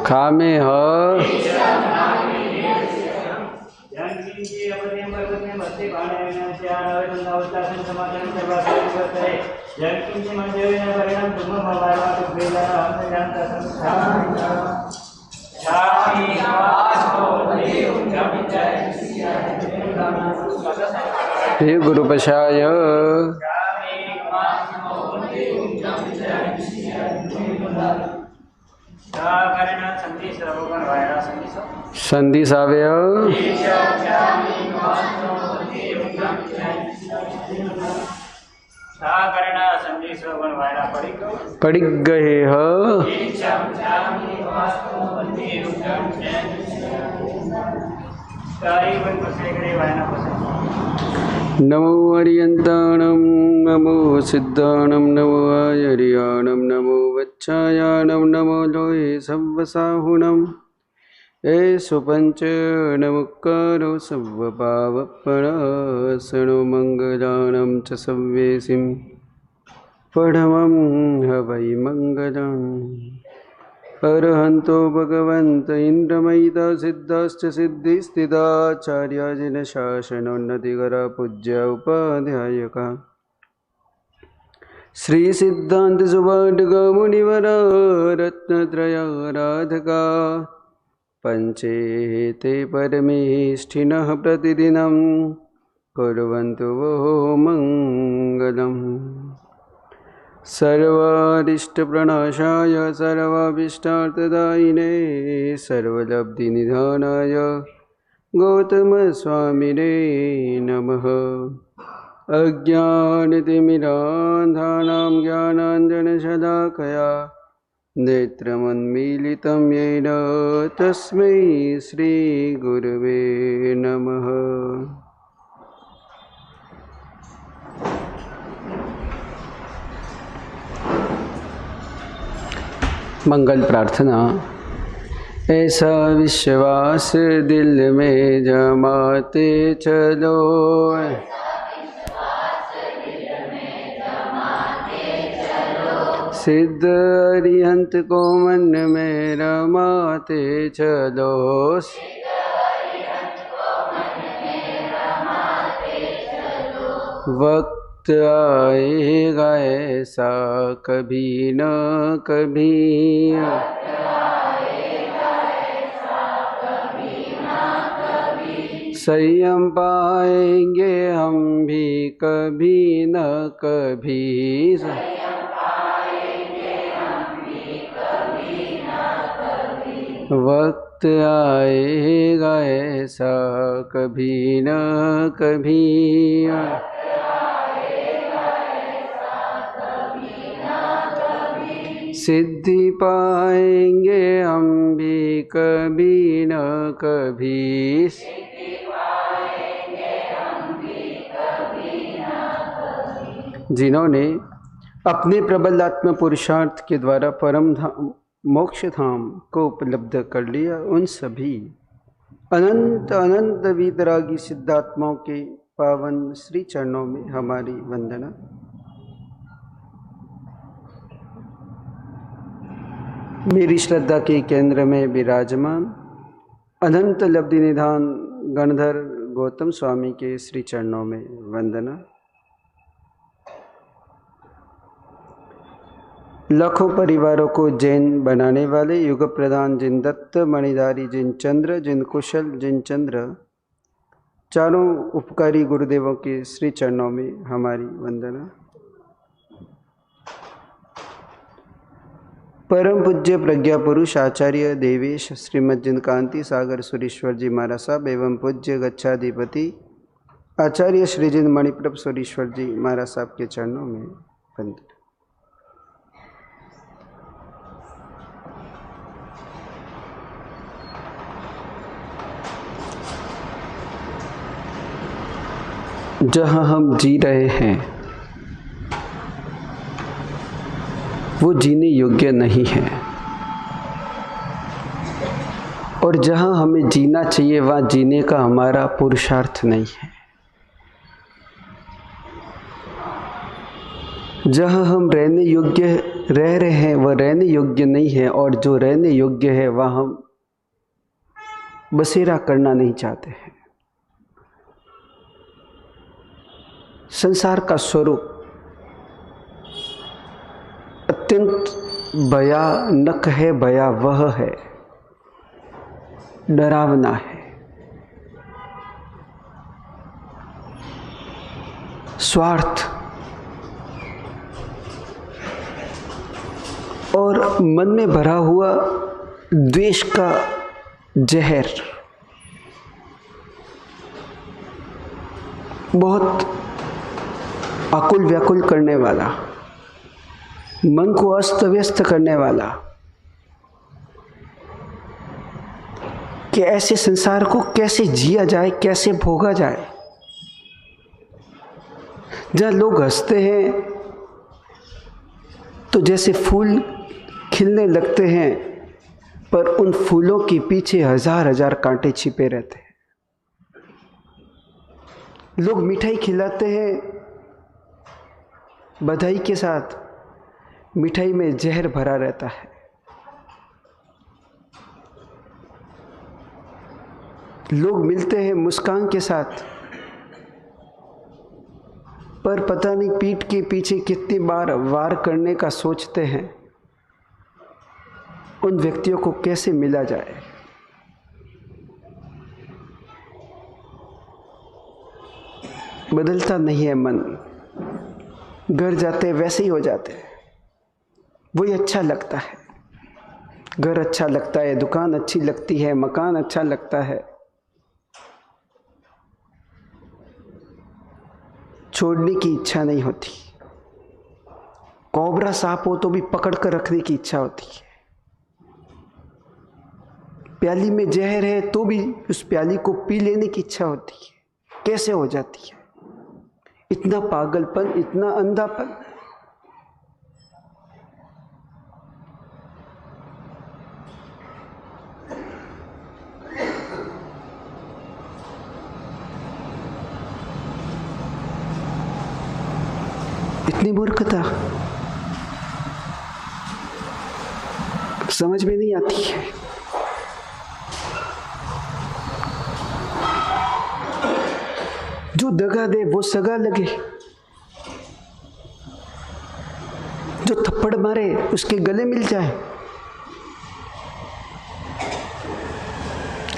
खामे ह हे गुरु पशाय संधि सावय पड़िक गए ह नमो अरियंताणं नमो सिद्धाणं नमो आयर्याणं नमो वच्छायाणं नमो लोहे सव्वसाहुणं एषु पञ्चनमुक्कारो सव्वपावपणासनो मङ्गलानं च सव्येसिं परमं हवै मङ्गलम् अरहन्तो भगवन्त इन्द्रमयिता सिद्धाश्च सिद्धिस्थिताचार्याजिन शासनोन्नतिकरा पूज्य उपाध्यायका श्री सिद्धान्त सुभाटक मुनिवरा रत्नत्रयाराधका पंचेते परमेष्ठिनः प्रतिदिनं कुर्वन्तु वो मङ्गलम् सर्वारिष्टप्रणाशाय सर्वाभीष्टार्थदायिने सर्वलब्धिनिधानाय गौतमस्वामिने नमः। अज्ञानतिमिरान्धानां ज्ञानाञ्जनशलाकया नेत्रमुन्मीलितं येन तस्मै श्रीगुरवे नमः। मंगल प्रार्थना। ऐसा विश्वास दिल में जमाते चलो, सिद्ध अरिहंत को मन में रमाते चलो, वक्त आएगा ऐसा कभी न कभी, संयम पाएंगे हम भी कभी न कभी, वक्त आएगा ऐसा कभी न कभी, सिद्धि पाएंगे हम भी कभी न कभी, जिन्होंने अपने प्रबल आत्म पुरुषार्थ के द्वारा परम धाम मोक्ष धाम को उपलब्ध कर लिया, उन सभी अनंत अनंत वीतरागी सिद्धात्माओं के पावन श्री चरणों में हमारी वंदना। मेरी श्रद्धा के केंद्र में विराजमान अनंत लब्धि निधान गणधर गौतम स्वामी के श्री चरणों में वंदना। लाखों परिवारों को जैन बनाने वाले युग प्रधान जिन दत्त मणिधारी जिन चंद्र जिन कुशल जिन चंद्र चारों उपकारी गुरुदेवों के श्री चरणों में हमारी वंदना। परम पूज्य प्रज्ञा पुरुष आचार्य देवेश श्रीमद जिनकांति सागर सुरेश्वर जी महाराज साहब एवं पूज्य गच्छाधिपति आचार्य श्रीजिन मणिप्रभ सुरेश्वर जी महाराज साहब के चरणों में वंदना। जहाँ हम जी रहे हैं वो जीने योग्य नहीं है, और जहाँ हमें जीना चाहिए वहाँ जीने का हमारा पुरुषार्थ नहीं है। जहाँ हम रहने योग्य रह रहे हैं वह रहने योग्य नहीं है, और जो रहने योग्य है वह हम बसेरा करना नहीं चाहते हैं। संसार का स्वरूप अत्यंत भयानक है, भयावह है, डरावना है। स्वार्थ और मन में भरा हुआ द्वेष का जहर बहुत आकुल व्याकुल करने वाला, मन को अस्त व्यस्त करने वाला, कि ऐसे संसार को कैसे जिया जाए, कैसे भोगा जाए। जहाँ लोग हंसते हैं तो जैसे फूल खिलने लगते हैं, पर उन फूलों के पीछे हजार हजार कांटे छिपे रहते हैं। लोग मिठाई खिलाते हैं बधाई के साथ, मिठाई में जहर भरा रहता है। लोग मिलते हैं मुस्कान के साथ, पर पता नहीं पीठ के पीछे कितनी बार वार करने का सोचते हैं। उन व्यक्तियों को कैसे मिला जाए। बदलता नहीं है मन, घर जाते वैसे ही हो जाते हैं। वही अच्छा लगता है, घर अच्छा लगता है, दुकान अच्छी लगती है, मकान अच्छा लगता है, छोड़ने की इच्छा नहीं होती। कोबरा सांप हो तो भी पकड़ कर रखने की इच्छा होती है। प्याली में जहर है तो भी उस प्याली को पी लेने की इच्छा होती है। कैसे हो जाती है? इतना पागलपन, इतना अंधापन। इतनी मूर्खता समझ में नहीं आती है। जो दगा दे वो सगा लगे, जो थप्पड़ मारे उसके गले मिल जाए।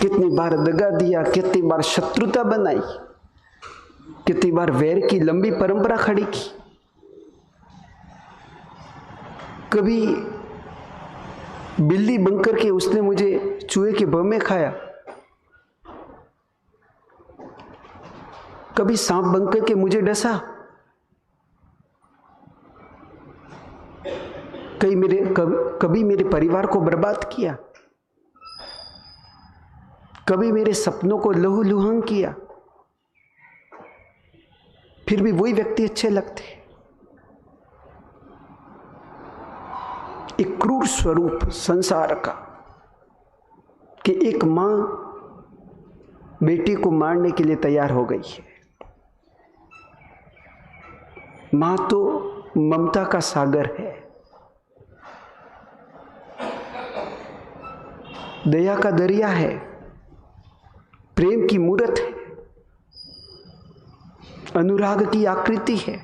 कितनी बार दगा दिया, कितनी बार शत्रुता बनाई, कितनी बार वैर की लंबी परंपरा खड़ी की। कभी बिल्ली बनकर के उसने मुझे चूहे के भव में खाया, कभी सांप बनकर के मुझे डसा, कभी मेरे परिवार को बर्बाद किया, कभी मेरे सपनों को लहूलुहान किया। फिर भी वही व्यक्ति अच्छे लगते। एक क्रूर स्वरूप संसार का, कि एक मां बेटी को मारने के लिए तैयार हो गई है। मां तो ममता का सागर है, दया का दरिया है, प्रेम की मूर्त है, अनुराग की आकृति है।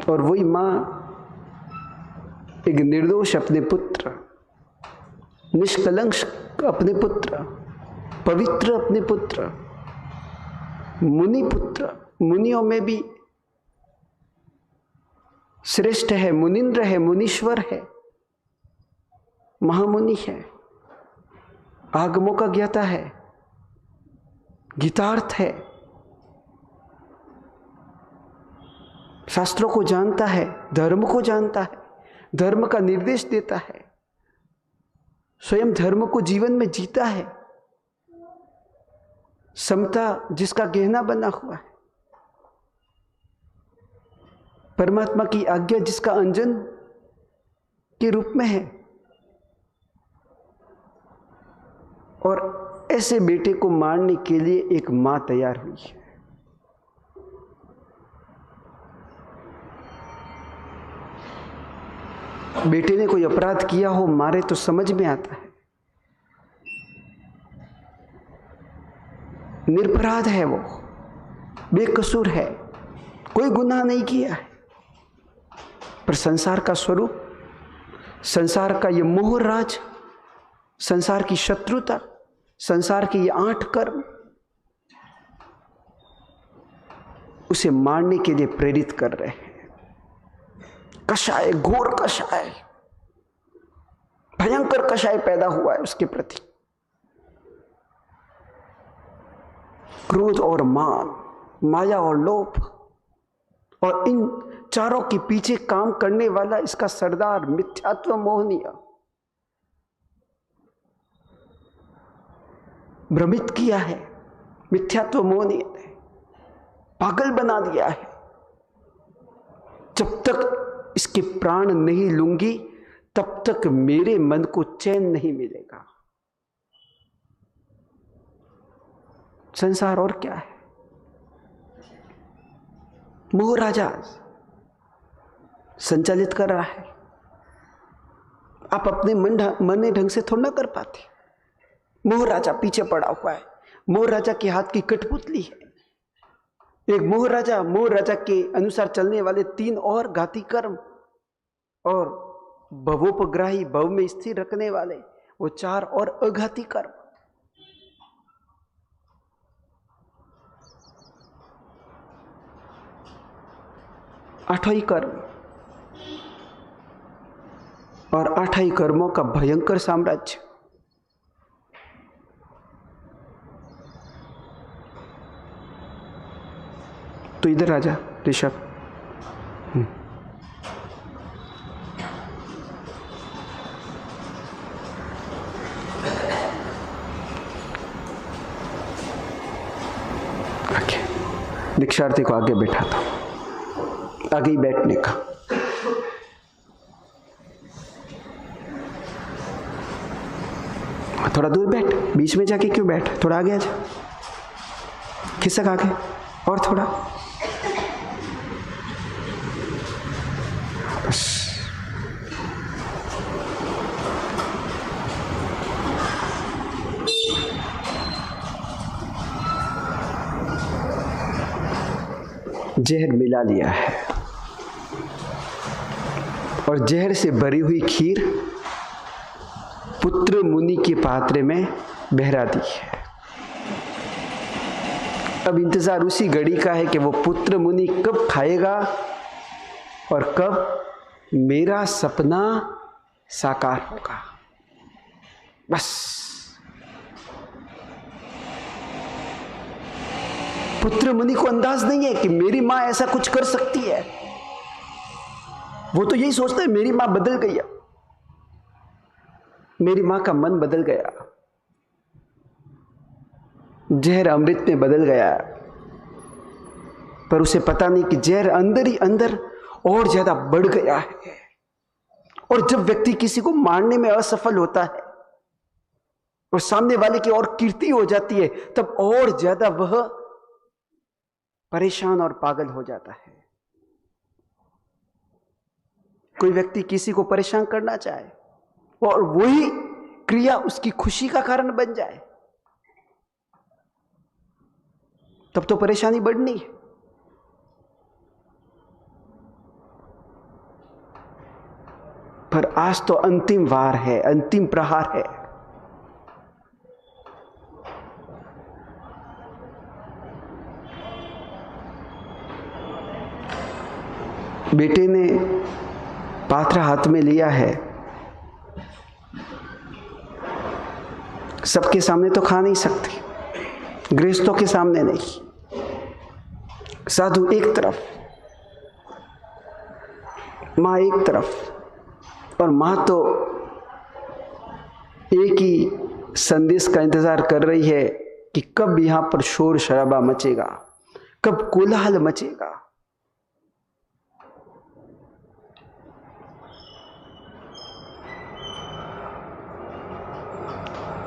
और वही मां एक निर्दोष अपने पुत्र, निष्कलंक अपने पुत्र, पवित्र अपने पुत्र, मुनि पुत्र, मुनियों में भी श्रेष्ठ है, मुनिंद्र है, मुनीश्वर है, महामुनि है, आगमों का ज्ञाता है, गीतार्थ है, शास्त्रों को जानता है, धर्म को जानता है, धर्म का निर्देश देता है, स्वयं धर्म को जीवन में जीता है, समता जिसका गहना बना हुआ है, परमात्मा की आज्ञा जिसका अंजन के रूप में है। और ऐसे बेटे को मारने के लिए एक मां तैयार हुई है। बेटे ने कोई अपराध किया हो, मारे तो समझ में आता है। निरपराध है वो, बेकसूर है, कोई गुनाह नहीं किया है। पर संसार का स्वरूप, संसार का ये मोह राज, संसार की शत्रुता, संसार के ये 8 कर्म उसे मारने के लिए प्रेरित कर रहे हैं। कषाय, घोर कषाय, भयंकर कषाय पैदा हुआ है उसके प्रति। क्रोध और मान, माया और लोभ, और इन चारों के पीछे काम करने वाला इसका सरदार मिथ्यात्व मोहनिया भ्रमित किया है। मिथ्यात्व मोहनिया ने पागल बना दिया है। जब तक इसके प्राण नहीं लूंगी तब तक मेरे मन को चैन नहीं मिलेगा। संसार और क्या है? मोह राजा संचालित कर रहा है। आप अपने मन ढंग से थोड़ा ना कर पाते। मोह राजा पीछे पड़ा हुआ है। मोह राजा के हाथ की कठपुतली है। एक मोह राजा के अनुसार चलने वाले 3 और घाती कर्म, और भवोपग्राही, भव में स्थिर रखने वाले वो 4 और अघाती कर्म। आठों कर्म, और 8 कर्मों का भयंकर साम्राज्य। तो इधर आजा ऋषभ। दीक्षार्थी को आगे बैठा था, आगे ही बैठने का। थोड़ा दूर बैठ, बीच में जाके क्यों बैठ, थोड़ा आगे आ जा, खिसक आगे, और थोड़ा, बस। जहर मिला लिया है, और जहर से भरी हुई खीर पुत्र मुनि के पात्र में बहरा दी है। अब इंतजार उसी घड़ी का है कि वो पुत्र मुनि कब खाएगा और कब मेरा सपना साकार होगा। बस पुत्र मुनि को अंदाज नहीं है कि मेरी मां ऐसा कुछ कर सकती है। वो तो यही सोचता है मेरी मां बदल गई है, मेरी मां का मन बदल गया, जहर अमृत में बदल गया। पर उसे पता नहीं कि जहर अंदर ही अंदर और ज्यादा बढ़ गया है। और जब व्यक्ति किसी को मारने में असफल होता है और सामने वाले की और कीर्ति हो जाती है, तब और ज्यादा वह परेशान और पागल हो जाता है। कोई व्यक्ति किसी को परेशान करना चाहे और वही क्रिया उसकी खुशी का कारण बन जाए, तब तो परेशानी बढ़नी है। पर आज तो अंतिम वार है, अंतिम प्रहार है। बेटे ने पात्र हाथ में लिया है, सबके सामने तो खा नहीं सकती, गृहस्थों के सामने नहीं। साधु एक तरफ, मां एक तरफ, और मां तो एक ही संदेश का इंतजार कर रही है कि कब यहां पर शोर शराबा मचेगा, कब कोलाहल मचेगा।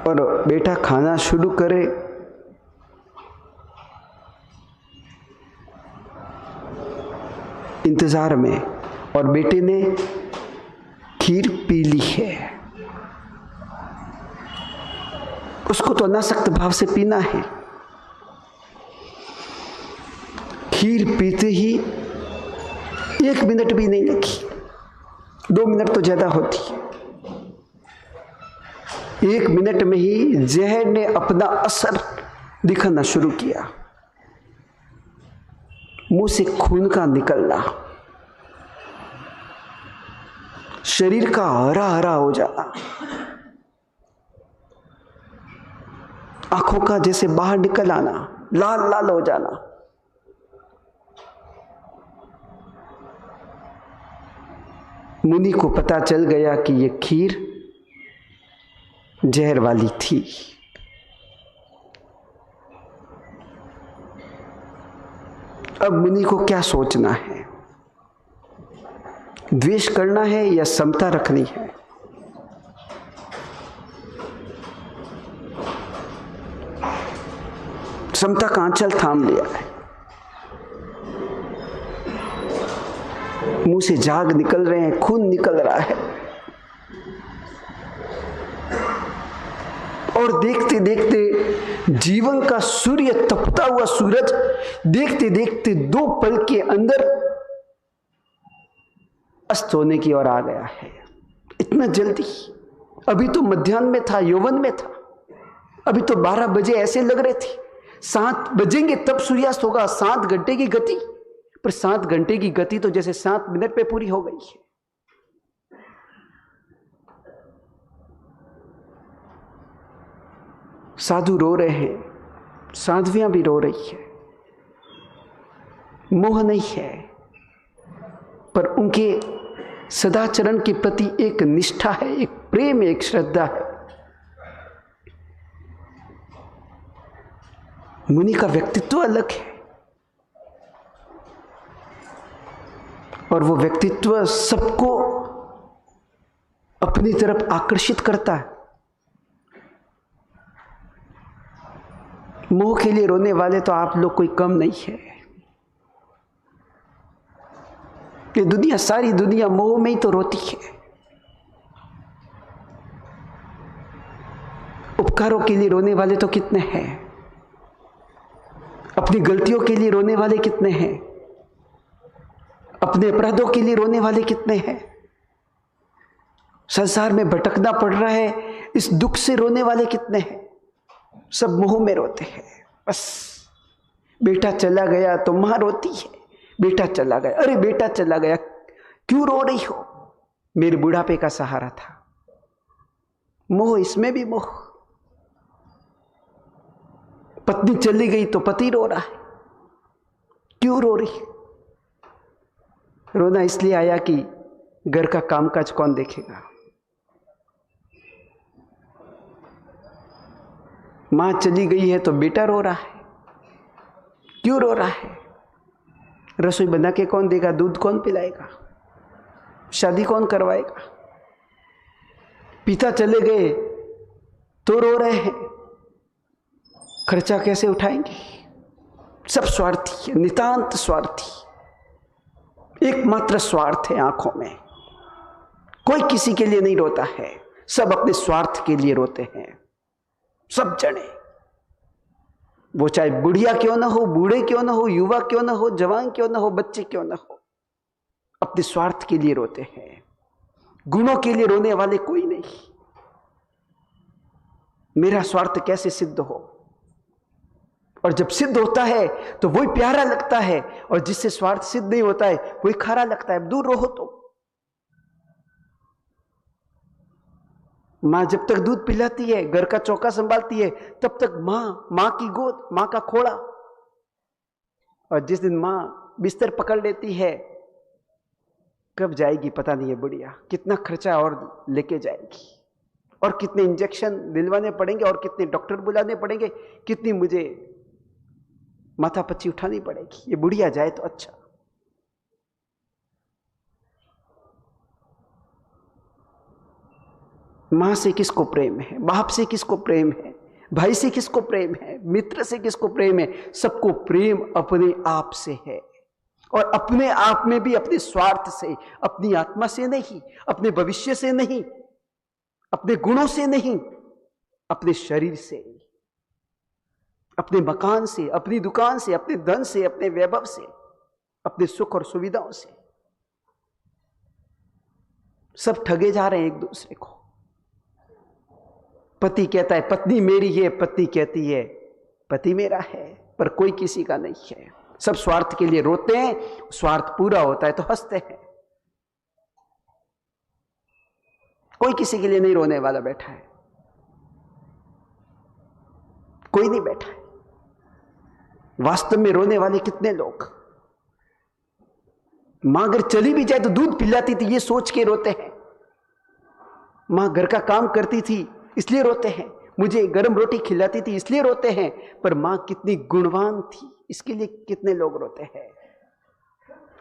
और बेटा खाना शुरू करे, इंतजार में, और बेटे ने खीर पीली है, उसको तो अनासक्त भाव से पीना है। खीर पीते ही 1 मिनट भी नहीं लगी, 2 मिनट तो ज्यादा होती है। 1 मिनट में ही जहर ने अपना असर दिखाना शुरू किया। मुंह से खून का निकलना, शरीर का हरा हरा हो जाना, आंखों का जैसे बाहर निकल आना, लाल लाल हो जाना। मुनि को पता चल गया कि यह खीर जहर वाली थी। अब मुनि को क्या सोचना है? द्वेष करना है या समता रखनी है? समता का आंचल थाम लिया है, मुंह से झाग निकल रहे हैं, खून निकल रहा है, और देखते देखते जीवन का सूर्य, तपता हुआ सूरज देखते देखते 2 पल के अंदर अस्त होने की ओर आ गया है। इतना जल्दी? अभी तो मध्याह्न में था, यौवन में था, अभी तो 12 बजे ऐसे लग रहे थे। 7 बजेंगे तब सूर्यास्त होगा। 7 घंटे की गति, पर 7 घंटे की गति तो जैसे 7 मिनट पे पूरी हो गई है। साधु रो रहे हैं, साध्वियां भी रो रही है। मोह नहीं है, पर उनके सदाचरण के प्रति एक निष्ठा है, एक प्रेम, एक श्रद्धा है। मुनि का व्यक्तित्व अलग है, और वो व्यक्तित्व सबको अपनी तरफ आकर्षित करता है। मोह के लिए रोने वाले तो आप लोग कोई कम नहीं है। ये दुनिया, सारी दुनिया मोह में ही तो रोती है। उपकारों के लिए रोने वाले तो कितने हैं, अपनी गलतियों के लिए रोने वाले कितने हैं, अपने अपराधों के लिए रोने वाले कितने हैं। संसार में भटकना पड़ रहा है, इस दुख से रोने वाले कितने हैं। सब मोह में रोते हैं। बस बेटा चला गया तो मां रोती है, बेटा चला गया, अरे बेटा चला गया, क्यों रो रही हो, मेरे बुढ़ापे का सहारा था। मोह, इसमें भी मोह। पत्नी चली गई तो पति रो रहा है, क्यों रो रही? रोना इसलिए आया कि घर का कामकाज कौन देखेगा। मां चली गई है तो बेटा रो रहा है, क्यों रो रहा है? रसोई बना के कौन देगा, दूध कौन पिलाएगा, शादी कौन करवाएगा? पिता चले गए तो रो रहे हैं, खर्चा कैसे उठाएंगे? सब स्वार्थी है, नितांत स्वार्थी। एकमात्र स्वार्थ है आंखों में, कोई किसी के लिए नहीं रोता है, सब अपने स्वार्थ के लिए रोते हैं। सब जने, वो चाहे बुढ़िया क्यों ना हो, बूढ़े क्यों ना हो, युवा क्यों ना हो, जवान क्यों ना हो, बच्चे क्यों ना हो, अपने स्वार्थ के लिए रोते हैं। गुणों के लिए रोने वाले कोई नहीं। मेरा स्वार्थ कैसे सिद्ध हो, और जब सिद्ध होता है तो वही प्यारा लगता है, और जिससे स्वार्थ सिद्ध नहीं होता है वही खारा लगता है। दूर रहो। तो मां जब तक दूध पिलाती है, घर का चौका संभालती है, तब तक मां की गोद, मां का खोड़ा। और जिस दिन मां बिस्तर पकड़ लेती है, कब जाएगी पता नहीं है बुढ़िया, कितना खर्चा और लेके जाएगी, और कितने इंजेक्शन दिलवाने पड़ेंगे, और कितने डॉक्टर बुलाने पड़ेंगे, कितनी मुझे माथापच्ची उठानी पड़ेगी, ये बुढ़िया जाए तो अच्छा। मां से किसको प्रेम है, बाप से किसको प्रेम है, भाई से किसको प्रेम है, मित्र से किसको प्रेम है? सबको प्रेम अपने आप से है। और अपने आप में भी अपने स्वार्थ से, अपनी आत्मा से नहीं, अपने भविष्य से नहीं, अपने गुणों से नहीं, अपने शरीर से, अपने मकान से, अपनी दुकान से, अपने धन से, अपने वैभव से, अपने सुख और सुविधाओं से सब ठगे जा रहे हैं एक दूसरे को। पति कहता है पत्नी मेरी है, पत्नी कहती है पति मेरा है, पर कोई किसी का नहीं है। सब स्वार्थ के लिए रोते हैं, स्वार्थ पूरा होता है तो हंसते हैं। कोई किसी के लिए नहीं रोने वाला बैठा है, कोई नहीं बैठा है। वास्तव में रोने वाले कितने लोग। मां अगर चली भी जाए तो दूध पिलाती थी ये सोच के रोते हैं। मां घर का काम करती थी इसलिए रोते हैं। मुझे गर्म रोटी खिलाती थी इसलिए रोते हैं। पर मां कितनी गुणवान थी इसके लिए कितने लोग रोते हैं।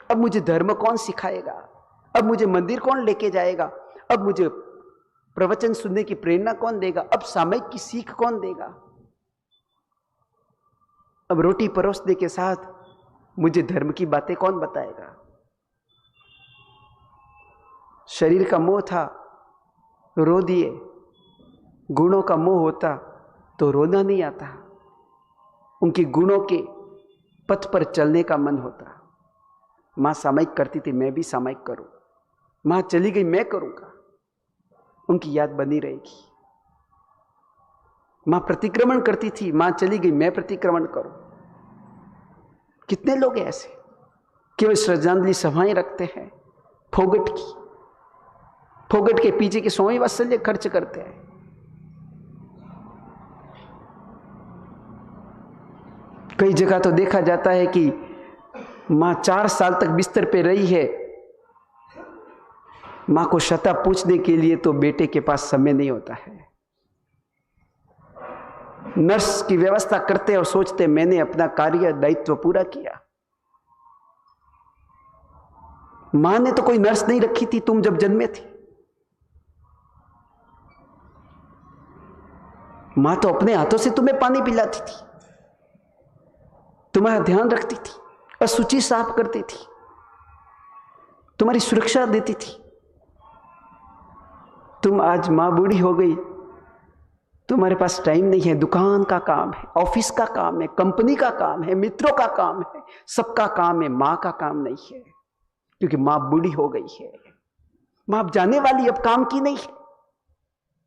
अब मुझे धर्म कौन सिखाएगा, अब मुझे मंदिर कौन लेके जाएगा, अब मुझे प्रवचन सुनने की प्रेरणा कौन देगा, अब सामयिक की सीख कौन देगा, अब रोटी परोसने के साथ मुझे धर्म की बातें कौन बताएगा। शरीर का मोह था, रो दिए। गुणों का मोह होता तो रोना नहीं आता, उनके गुणों के पथ पर चलने का मन होता। मां सामयिक करती थी, मैं भी सामयिक करूं। मां चली गई, मैं करूंगा, उनकी याद बनी रहेगी। मां प्रतिक्रमण करती थी, मां चली गई, मैं प्रतिक्रमण करूं। कितने लोग हैं ऐसे, केवल श्रद्धांजलि सभाएं रखते हैं, फोगट की, फोगट के पीछे के 100 वात्सल्य खर्च करते हैं। कई जगह तो देखा जाता है कि मां 4 साल तक बिस्तर पे रही है, मां को शता पूछने के लिए तो बेटे के पास समय नहीं होता है। नर्स की व्यवस्था करते और सोचते मैंने अपना कार्य दायित्व पूरा किया। मां ने तो कोई नर्स नहीं रखी थी तुम जब जन्मे थे। मां तो अपने हाथों से तुम्हें पानी पिलाती थी, तुम्हारा ध्यान रखती थी, असुचि साफ करती थी, तुम्हारी सुरक्षा देती थी। तुम आज मां बूढ़ी हो गई, तुम्हारे पास टाइम नहीं है। दुकान का काम है, ऑफिस का काम है, कंपनी का काम है, मित्रों का काम है, सबका काम है, मां का काम नहीं है, क्योंकि मां बूढ़ी हो गई है। मां अब जाने वाली, अब काम की नहीं है।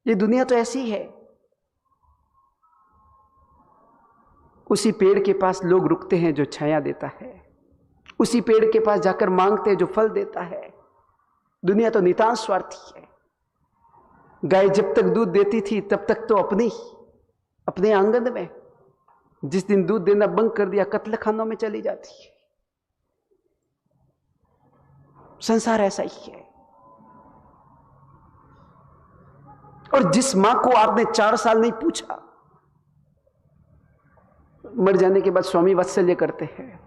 ये दुनिया तो ऐसी है। उसी पेड़ के पास लोग रुकते हैं जो छाया देता है, उसी पेड़ के पास जाकर मांगते हैं जो फल देता है। दुनिया तो नितांत स्वार्थी है। गाय जब तक दूध देती थी तब तक तो अपने आंगन में, जिस दिन दूध देना बंद कर दिया कत्ल खानों में चली जाती है। संसार ऐसा ही है। और जिस मां को आपने 4 साल नहीं पूछा, मर जाने के बाद स्वामी वात्सल्य करते हैं।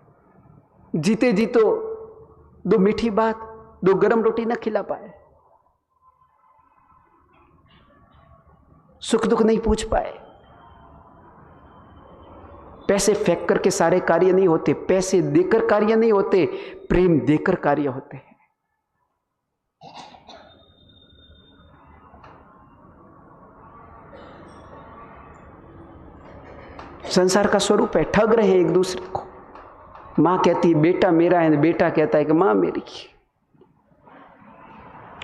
जीते जी तो 2 मीठी बात, 2 गरम रोटी न खिला पाए, सुख दुख नहीं पूछ पाए। पैसे फेंक करके सारे कार्य नहीं होते, पैसे देकर कार्य नहीं होते, प्रेम देकर कार्य होते हैं। संसार का स्वरूप है, ठग रहे हैं एक दूसरे को। मां कहती है बेटा मेरा है, बेटा कहता है कि मां मेरी है।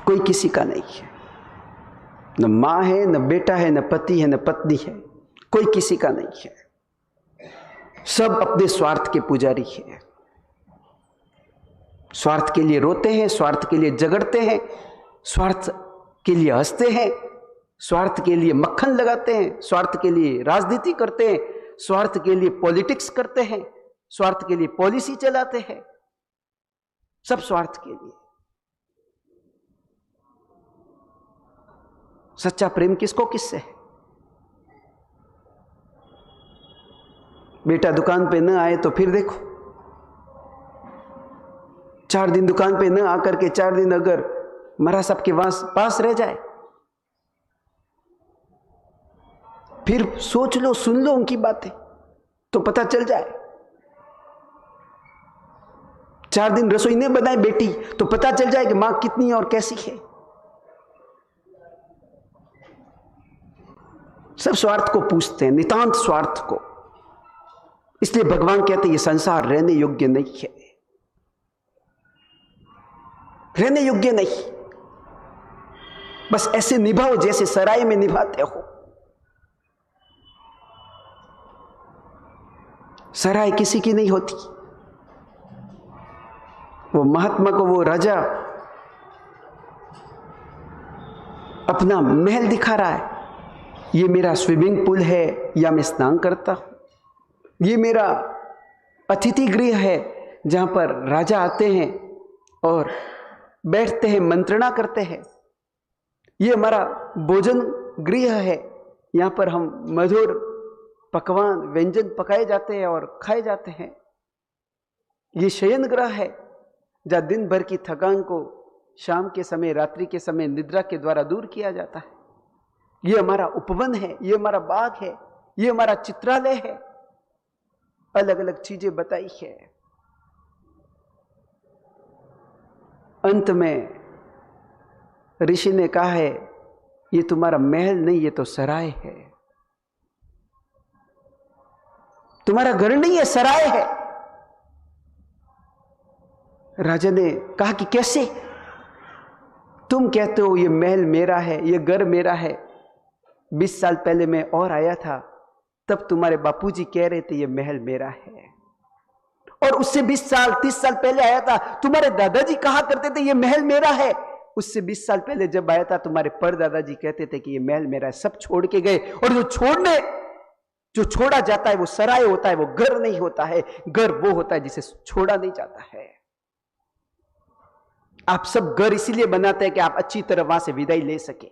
कोई किसी का नहीं है, न मां है, न बेटा है, न पति है, न पत्नी है, कोई किसी का नहीं है। सब अपने स्वार्थ के पुजारी हैं। स्वार्थ के लिए रोते हैं, स्वार्थ के लिए झगड़ते हैं, स्वार्थ के लिए हंसते हैं, स्वार्थ के लिए मक्खन लगाते हैं, स्वार्थ के लिए राजनीति करते हैं, स्वार्थ के लिए पॉलिटिक्स करते हैं, स्वार्थ के लिए पॉलिसी चलाते हैं, सब स्वार्थ के लिए। सच्चा प्रेम किसको किससे है? बेटा दुकान पे न आए तो फिर देखो, 4 दिन दुकान पे न आकर के 4 दिन अगर मरा साहब के पास रह जाए, फिर सोच लो, सुन लो उनकी बातें तो पता चल जाए। 4 दिन रसोई नहीं बनाए बेटी तो पता चल जाए कि मां कितनी और कैसी है। सब स्वार्थ को पूछते हैं, नितांत स्वार्थ को। इसलिए भगवान कहते हैं ये संसार रहने योग्य नहीं है, रहने योग्य नहीं। बस ऐसे निभाओ जैसे सराय में निभाते हो। सराय किसी की नहीं होती। वो महात्मा को वो राजा अपना महल दिखा रहा है, ये मेरा स्विमिंग पूल है या मैं स्नान करता हूं, ये मेरा अतिथि गृह है जहां पर राजा आते हैं और बैठते हैं, मंत्रणा करते हैं, ये हमारा भोजन गृह है, यहां पर हम मधुर पकवान व्यंजन पकाए जाते हैं और खाए जाते हैं, ये शयन गृह है जहां दिन भर की थकान को शाम के समय, रात्रि के समय निद्रा के द्वारा दूर किया जाता है, ये हमारा उपवन है, ये हमारा बाग है, ये हमारा चित्रालय है। अलग अलग चीजें बताई है। अंत में ऋषि ने कहा है ये तुम्हारा महल नहीं, ये तो सराय है, तुम्हारा घर नहीं है, सराय है। राजा ने कहा कि कैसे? तुम कहते हो ये महल मेरा है, ये घर मेरा है, 20 साल पहले मैं और आया था, तब तुम्हारे बापूजी कह रहे थे ये महल मेरा है। और उससे 20 साल 30 साल पहले आया था, तुम्हारे दादाजी कहा करते थे ये महल मेरा है। उससे 20 साल पहले जब आया था, तुम्हारे परदादाजी कहते थे कि ये महल मेरा है। सब छोड़ के गए, और जो छोड़ा जाता है वो सराय होता है, वो घर नहीं होता है। घर वो होता है जिसे छोड़ा नहीं जाता है। आप सब घर इसीलिए बनाते हैं कि आप अच्छी तरह वहां से विदाई ले सके,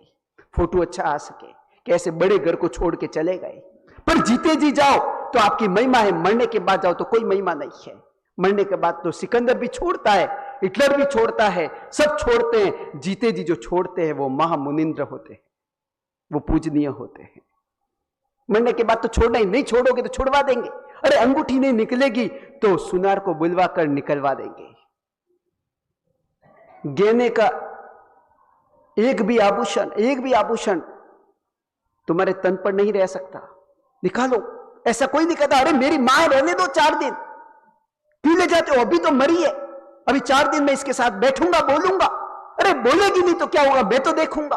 फोटो अच्छा आ सके, कि ऐसे बड़े घर को छोड़ के चले गए। पर जीते जी जाओ तो आपकी महिमा है, मरने के बाद जाओ तो कोई महिमा नहीं है। मरने के बाद तो सिकंदर भी छोड़ता है, हिटलर भी छोड़ता है, सब छोड़ते हैं। जीते जी जो छोड़ते हैं वो महामुनिंद्र होते हैं, वो पूजनीय होते हैं। मरने के बाद तो छोड़ना ही नहीं, छोड़ोगे तो छुड़वा देंगे। अरे अंगूठी नहीं निकलेगी तो सुनार को बुलवा कर निकलवा देंगे। गहने का एक भी आभूषण तुम्हारे तन पर नहीं रह सकता, निकालो। ऐसा कोई नहीं कहता अरे मेरी मां है, रहने दो 4 दिन, क्यों ले जाते हो, अभी तो मरी है, अभी 4 दिन में इसके साथ बैठूंगा, बोलूंगा। अरे बोलेगी नहीं तो क्या होगा, मैं तो देखूंगा।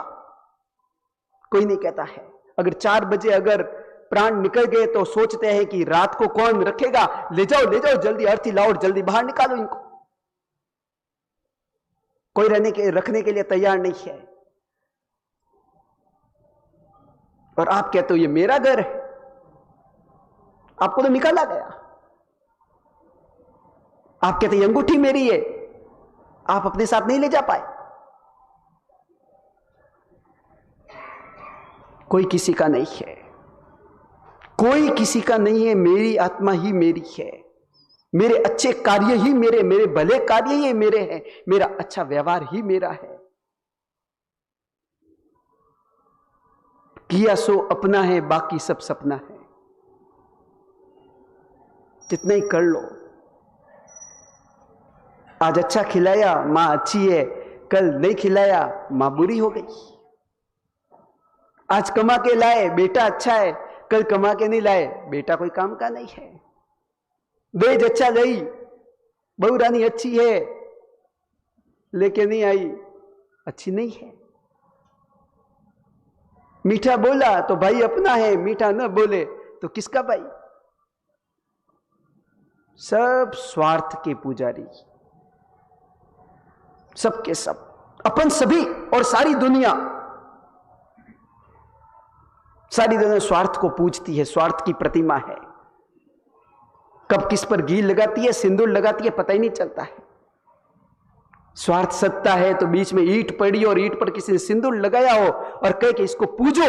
कोई नहीं कहता है। अगर 4 बजे अगर प्राण निकल गए तो सोचते हैं कि रात को कौन रखेगा, ले जाओ जल्दी अर्थी लाओ और जल्दी बाहर निकालो इनको। कोई रखने के लिए तैयार नहीं है। और आप कहते हो ये मेरा घर है, आपको तो निकाला गया। आप कहते हैं अंगूठी मेरी है, आप अपने साथ नहीं ले जा पाए। कोई किसी का नहीं है, कोई किसी का नहीं है। मेरी आत्मा ही मेरी है, मेरे अच्छे कार्य ही मेरे भले कार्य ही मेरे हैं, मेरा अच्छा व्यवहार ही मेरा है। किया सो अपना है, बाकी सब सपना है। जितना ही कर लो। आज अच्छा खिलाया, मां अच्छी है, कल नहीं खिलाया, मां बुरी हो गई। आज कमा के लाए, बेटा अच्छा है, कल कमा के नहीं लाए, बेटा कोई काम का नहीं है। दहेज अच्छा लाई, बहू रानी अच्छी है, लेके नहीं आई, अच्छी नहीं है। मीठा बोला तो भाई अपना है, मीठा न बोले तो किसका भाई। सब स्वार्थ के पुजारी, सबके सब, अपन सभी और सारी दुनिया स्वार्थ को पूजती है, स्वार्थ की प्रतिमा है। कब किस पर घी लगाती है, सिंदूर लगाती है, पता ही नहीं चलता है। स्वार्थ सत्ता है तो बीच में ईंट पड़ी और ईंट पर किसी ने सिंदूर लगाया हो और कहे कि इसको पूजो,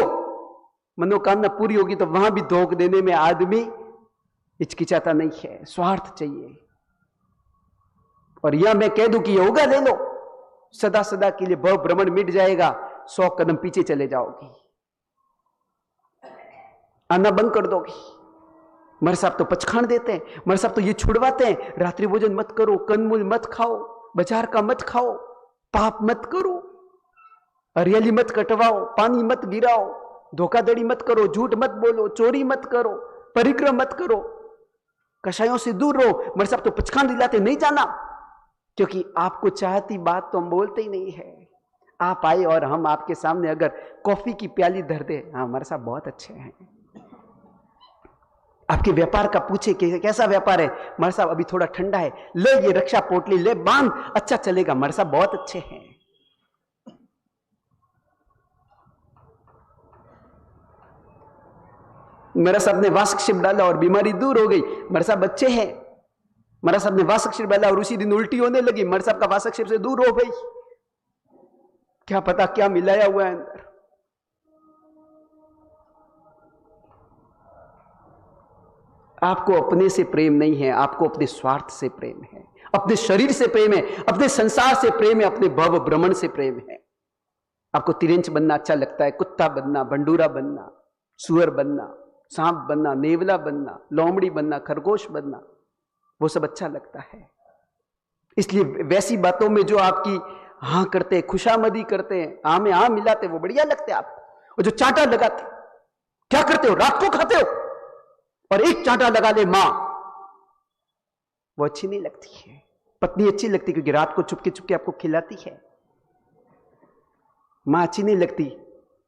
मनोकामना पूरी होगी, तो वहां भी धोख देने में आदमी हिचकिचाता नहीं है। स्वार्थ चाहिए। और यह मैं कह दूं कि योगा ले लो, सदा सदा के लिए भव भ्रमण मिट जाएगा, 100 कदम पीछे चले जाओगी, आना बंद कर दोगी। मर साहब तो पचखान देते हैं, मर साहब तो ये छुड़वाते हैं, रात्रि भोजन मत करो, कंदमूल मत खाओ, बाजार का मत खाओ, पाप मत करो, हरियाली मत कटवाओ, पानी मत गिराओ, धोखाधड़ी मत करो, झूठ मत बोलो, चोरी मत करो, परिक्रम मत करो, कषायों से दूर रहो। मर साहब तो पचखान दिलाते, नहीं जाना, क्योंकि आपको चाहती बात तो हम बोलते ही नहीं है। आप आए और हम आपके सामने अगर कॉफी की प्याली धर दे, हाँ मर साहब बहुत अच्छे हैं, आपके व्यापार का पूछे कि कैसा व्यापार है, मर साहब अभी थोड़ा ठंडा है, ले ये रक्षा पोटली ले बांध, अच्छा चलेगा, मर साहब बहुत अच्छे हैं। मर साहब ने वासक शिप डाला और बीमारी दूर हो गई, मर साहब अच्छे हैं। मर साहब ने वासक शिप डाला और उसी दिन उल्टी होने लगी, मर साहब का वासक शिप से दूर हो गई। क्या पता क्या मिलाया हुआ है अंदर। आपको अपने से प्रेम नहीं है, आपको अपने स्वार्थ से प्रेम है, अपने शरीर से प्रेम है, अपने संसार से प्रेम है, अपने भव भ्रमण से प्रेम है। आपको तिरंच बनना अच्छा लगता है, कुत्ता बनना, बंडूरा बनना, सुअर बनना, सांप बनना, नेवला बनना, लोमड़ी बनना, खरगोश बनना, वो सब अच्छा लगता है। इसलिए वैसी बातों में जो आपकी हाँ करते हैं, खुशामदी करते हैं, हाँ में हाँ मिलाते, वो बढ़िया लगते हैं आपको। और जो चांटा लगाते, क्या करते हो, रात को खाते हो और एक चांटा लगा ले मां, वो अच्छी नहीं लगती है। पत्नी अच्छी लगती क्योंकि रात को चुपके चुपके आपको खिलाती है। मां अच्छी नहीं लगती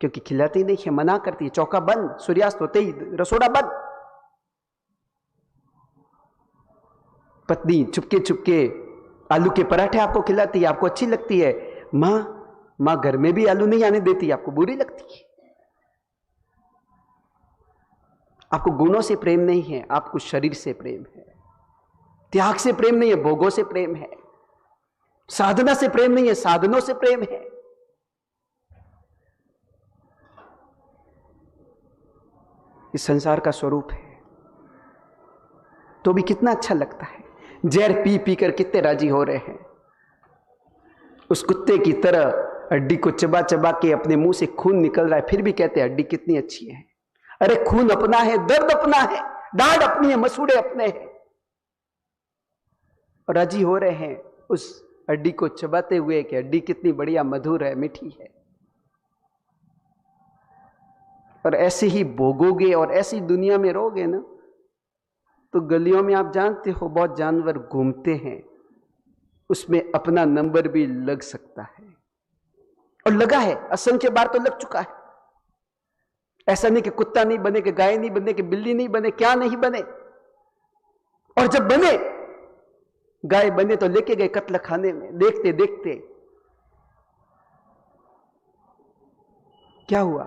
क्योंकि खिलाती नहीं है, मना करती है, चौका बंद, सूर्यास्त होते ही रसोड़ा बंद। पत्नी चुपके चुपके आलू के पराठे आपको खिलाती है, आपको अच्छी लगती है। मां घर में भी आलू नहीं आने देती, आपको बुरी लगती है। आपको गुणों से प्रेम नहीं है, आपको शरीर से प्रेम है। त्याग से प्रेम नहीं है, भोगों से प्रेम है। साधना से प्रेम नहीं है, साधनों से प्रेम है। इस संसार का स्वरूप है, तो भी कितना अच्छा लगता है। जहर पी पी कर कितने राजी हो रहे हैं। उस कुत्ते की तरह हड्डी को चबा चबा के अपने मुंह से खून निकल रहा है, फिर भी कहते हैं हड्डी कितनी अच्छी है। अरे खून अपना है, दर्द अपना है, डांड अपनी है, मसूड़े अपने हैं, और राजी हो रहे हैं उस हड्डी को चबाते हुए कि हड्डी कितनी बढ़िया मधुर है, मीठी है। और ऐसे ही भोगोगे और ऐसी दुनिया में रहोगे ना, तो गलियों में आप जानते हो बहुत जानवर घूमते हैं, उसमें अपना नंबर भी लग सकता है, और लगा है, असंख्य बार तो लग चुका है। ऐसा नहीं कि कुत्ता नहीं बने, कि गाय नहीं बने, कि बिल्ली नहीं बने, क्या नहीं बने। और जब बने, गाय बने तो लेके गए कत्ल खाने में, देखते देखते क्या हुआ।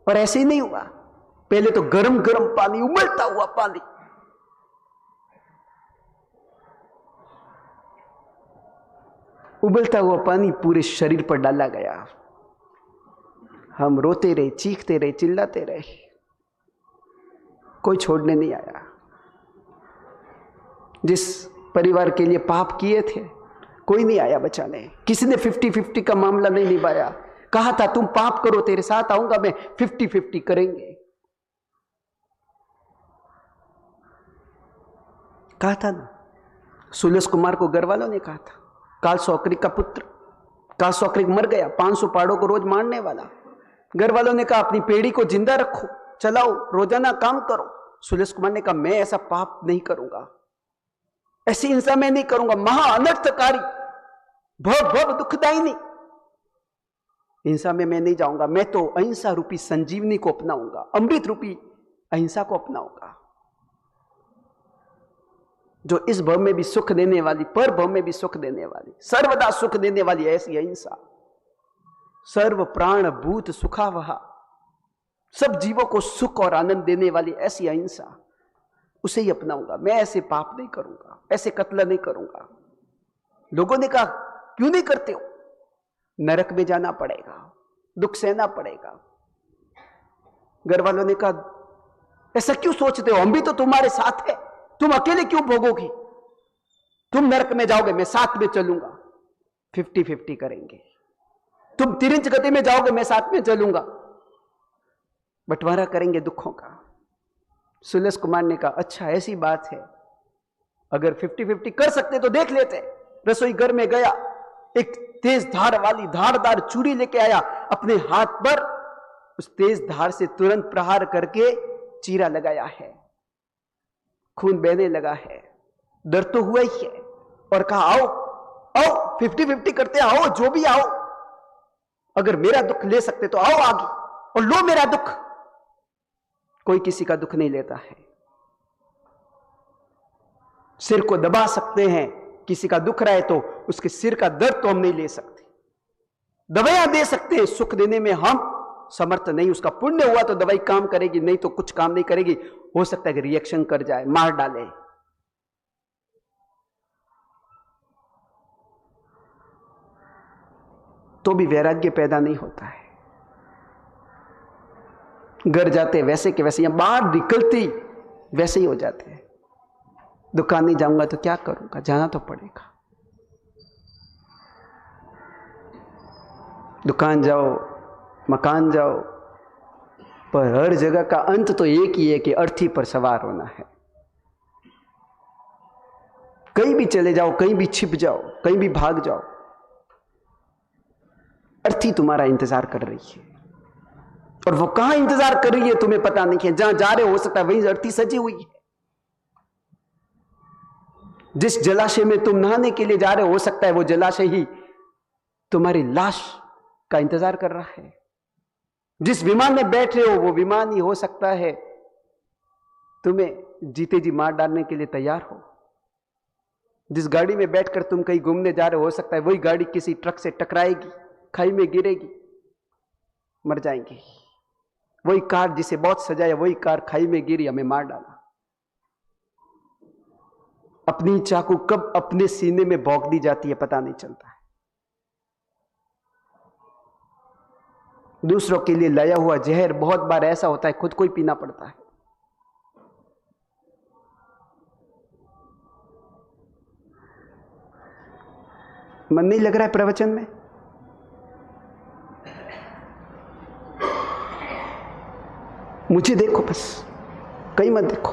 और ऐसे ही नहीं हुआ, पहले तो गरम गरम पानी, उबलता हुआ पानी, उबलता हुआ पानी पूरे शरीर पर डाला गया। हम रोते रहे, चीखते रहे, चिल्लाते रहे, कोई छोड़ने नहीं आया। जिस परिवार के लिए पाप किए थे, कोई नहीं आया बचाने। किसी ने 50-50 का मामला नहीं निभाया। कहा था तुम पाप करो, तेरे साथ आऊंगा मैं, 50-50 करेंगे, कहा था ना। सुलेश कुमार को घर वालों ने कहा था, काल सौकरिक का पुत्र, काल सौकरिक मर गया, 500 पाड़ों को रोज मारने वाला। घर वालों ने कहा अपनी पेड़ी को जिंदा रखो, चलाओ, रोजाना काम करो। सुलेश कुमार ने कहा मैं ऐसा पाप नहीं करूंगा, ऐसी हिंसा मैं नहीं करूंगा, महा अनर्थकारी, भव भव दुखदायिनी हिंसा में मैं नहीं जाऊंगा। मैं तो अहिंसा रूपी संजीवनी को अपनाऊंगा, अमृत रूपी अहिंसा को अपनाऊंगा, जो इस भव में भी सुख देने वाली, पर भव में भी सुख देने वाली, सर्वदा सुख देने वाली ऐसी अहिंसा। सर्व प्राण भूत सुखावहा, सब जीवों को सुख और आनंद देने वाली ऐसी अहिंसा, उसे ही अपनाऊंगा। मैं ऐसे पाप नहीं करूंगा, ऐसे कत्ल नहीं करूंगा। लोगों ने कहा क्यों नहीं करते हो? नरक में जाना पड़ेगा, दुख सहना पड़ेगा। घर वालों ने कहा ऐसा क्यों सोचते हो, हम भी तो तुम्हारे साथ है, तुम अकेले क्यों भोगोगी? तुम नरक में जाओगे, मैं साथ में चलूंगा, 50-50 करेंगे। तुम तिरंज गति में जाओगे, मैं साथ में चलूंगा, बंटवारा करेंगे दुखों का। सुलेस कुमार ने कहा, अच्छा ऐसी बात है, अगर 50-50 कर सकते तो देख लेते। रसोई घर में गया, एक तेज धार वाली धारदार चूड़ी लेके आया, अपने हाथ पर उस तेज धार से तुरंत प्रहार करके चीरा लगाया है, खून बहने लगा है, दर्द तो हुआ ही है, और कहा आओ आओ 50-50 करते, आओ जो भी आओ, अगर मेरा दुख ले सकते तो आओ आगे और लो मेरा दुख। कोई किसी का दुख नहीं लेता है। सिर को दबा सकते हैं, किसी का दुख रहा है तो उसके सिर का दर्द तो हम नहीं ले सकते। दवाइयां दे सकते हैं, सुख देने में हम समर्थ नहीं। उसका पुण्य हुआ तो दवाई काम करेगी, नहीं तो कुछ काम नहीं करेगी। हो सकता है कि रिएक्शन कर जाए, मार डाले। तो भी वैराग्य पैदा नहीं होता है। घर जाते वैसे के वैसे, या बाहर निकलते वैसे ही हो जाते हैं। दुकान नहीं जाऊंगा तो क्या करूंगा, जाना तो पड़ेगा। दुकान जाओ, मकान जाओ, पर हर जगह का अंत तो एक ही है कि अर्थी पर सवार होना है। कहीं भी चले जाओ, कहीं भी छिप जाओ, कहीं भी भाग जाओ, अर्थी तुम्हारा इंतजार कर रही है। और वो कहां इंतजार कर रही है तुम्हें पता नहीं है। जहां जा रहे हो सकता है वहीं अर्थी सजी हुई है। जिस जलाशय में तुम नहाने के लिए जा रहे हो सकता है वो जलाशय ही तुम्हारी लाश का इंतजार कर रहा है। जिस विमान में बैठ रहे हो वो विमान ही हो सकता है तुम्हें जीते जी मार डालने के लिए तैयार हो। जिस गाड़ी में बैठकर तुम कहीं घूमने जा रहे हो सकता है वही गाड़ी किसी ट्रक से टकराएगी, खाई में गिरेगी, मर जाएंगे। वही कार जिसे बहुत सजाया, वही कार खाई में गिरी, हमें मार डाला। अपनी चाकू कब अपने सीने में भोंक दी जाती है पता नहीं चलता है। दूसरों के लिए लाया हुआ जहर बहुत बार ऐसा होता है खुद को ही पीना पड़ता है। मन नहीं लग रहा है प्रवचन में? मुझे देखो बस, कहीं मत देखो।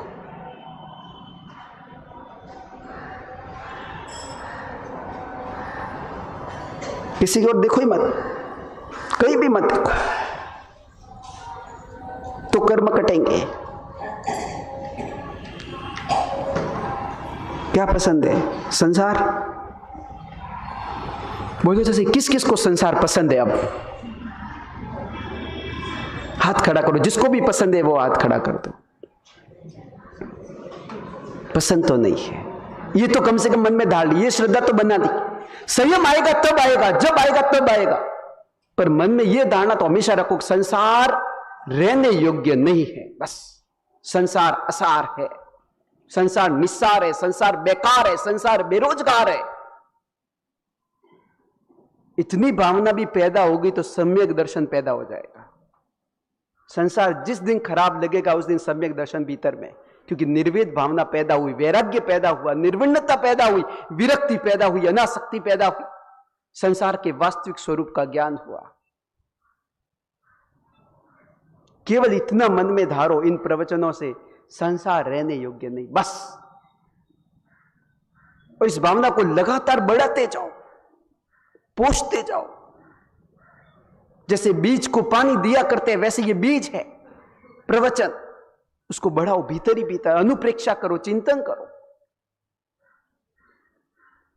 किसी की ओर देखो ही मत, कहीं भी मत देखो, तो कर्म कटेंगे। क्या पसंद है? संसार। बोलो जैसे किस किस को संसार पसंद है? अब हाथ खड़ा करो, जिसको भी पसंद है वो हाथ खड़ा कर दो। पसंद तो नहीं है, ये तो कम से कम मन में डाल ली, ये श्रद्धा तो बना दी। संयम आएगा तब आएगा, जब आएगा तब आएगा, पर मन में यह धारणा तो हमेशा रखो, संसार रहने योग्य नहीं है। बस संसार असार है, संसार निस्सार है, संसार बेकार है, संसार बेरोजगार है। इतनी भावना भी पैदा होगी तो सम्यक दर्शन पैदा हो जाएगा। संसार जिस दिन खराब लगेगा उस दिन सम्यक दर्शन भीतर में, क्योंकि निर्वेद भावना पैदा हुई, वैराग्य पैदा हुआ, निर्विण्णता पैदा हुई, विरक्ति पैदा हुई, अनासक्ति पैदा हुई, संसार के वास्तविक स्वरूप का ज्ञान हुआ। केवल इतना मन में धारो इन प्रवचनों से, संसार रहने योग्य नहीं, बस। और इस भावना को लगातार बढ़ाते जाओ, पोषते जाओ। जैसे बीज को पानी दिया करते हैं वैसे ये बीज है प्रवचन, उसको बढ़ाओ भीतर ही भीतर, अनुप्रेक्षा करो, चिंतन करो।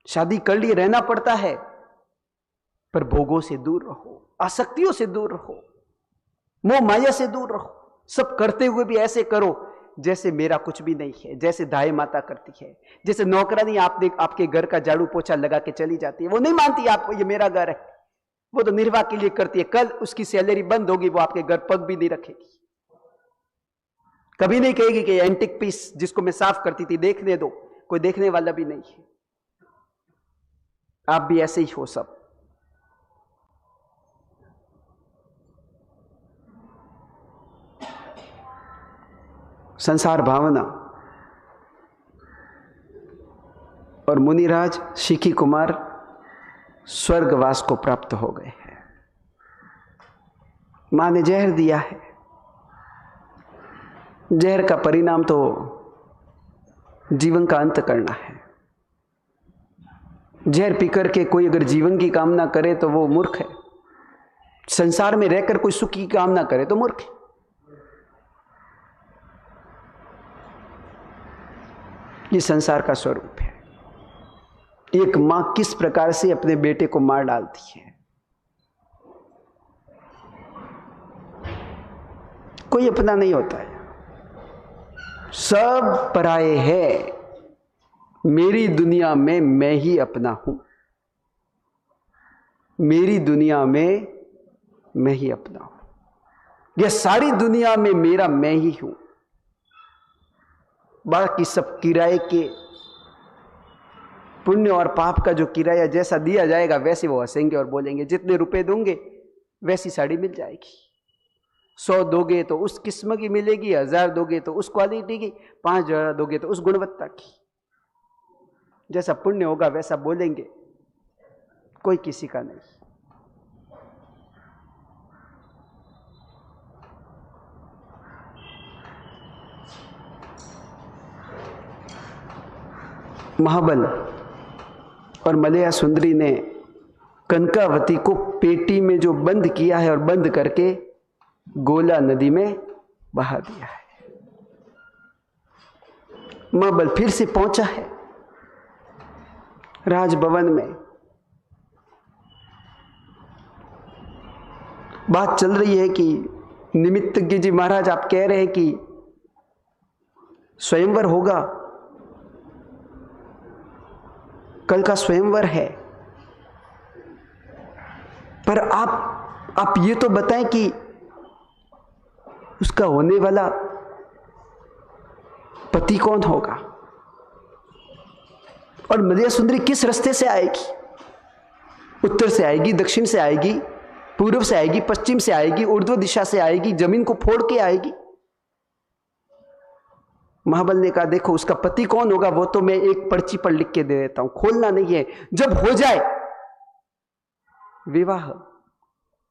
शादी कर लिए रहना पड़ता है, पर भोगों से दूर रहो, आसक्तियों से दूर रहो, मोह माया से दूर रहो। सब करते हुए भी ऐसे करो जैसे मेरा कुछ भी नहीं है, जैसे दाई माता करती है, जैसे नौकरानी आपके घर का झाड़ू पोछा लगा के चली जाती है। वो नहीं मानती आपको ये मेरा घर है, वो तो निर्वाह के लिए करती है। कल उसकी सैलरी बंद होगी, वो आपके घर पग भी नहीं रखेगी। कभी नहीं कहेगी कि एंटिक पीस जिसको मैं साफ करती थी देखने दो, कोई देखने वाला भी नहीं है। आप भी ऐसे ही हो सब। संसार भावना। और मुनिराज शिखी कुमार स्वर्गवास को प्राप्त हो गए हैं। मां ने जहर दिया है, जहर का परिणाम तो जीवन का अंत करना है। जहर पीकर के कोई अगर जीवन की कामना करे तो वो मूर्ख है। संसार में रहकर कोई सुख की कामना करे तो मूर्ख है। ये संसार का स्वरूप है। एक मां किस प्रकार से अपने बेटे को मार डालती है, कोई अपना नहीं होता है, सब पराये है। मेरी दुनिया में मैं ही अपना हूं, मेरी दुनिया में मैं ही अपना हूं। यह सारी दुनिया में मेरा मैं ही हूं, बाकी सब किराए के। पुण्य और पाप का जो किराया जैसा दिया जाएगा वैसे वो हंसेंगे और बोलेंगे। जितने रुपए दोगे वैसी साड़ी मिल जाएगी। 100 दोगे तो उस किस्म की मिलेगी, 1000 दोगे तो उस क्वालिटी की, 5000 दोगे तो उस गुणवत्ता की। जैसा पुण्य होगा वैसा बोलेंगे, कोई किसी का नहीं। महाबल और मलया सुंदरी ने कनकावती को पेटी में जो बंद किया है और बंद करके गोला नदी में बहा दिया है। महाबल फिर से पहुंचा है राजभवन में। बात चल रही है कि निमित्तज्ञ जी महाराज आप कह रहे हैं कि स्वयंवर होगा, कल का स्वयंवर है, पर आप ये तो बताएं कि उसका होने वाला पति कौन होगा और मलया सुंदरी किस रास्ते से आएगी? उत्तर से आएगी, दक्षिण से आएगी, पूर्व से आएगी, पश्चिम से आएगी, ऊर्ध्व दिशा से आएगी, जमीन को फोड़ के आएगी? महाबल ने कहा देखो उसका पति कौन होगा वो तो मैं एक पर्ची पर लिख के दे देता हूं, खोलना नहीं है। जब हो जाए विवाह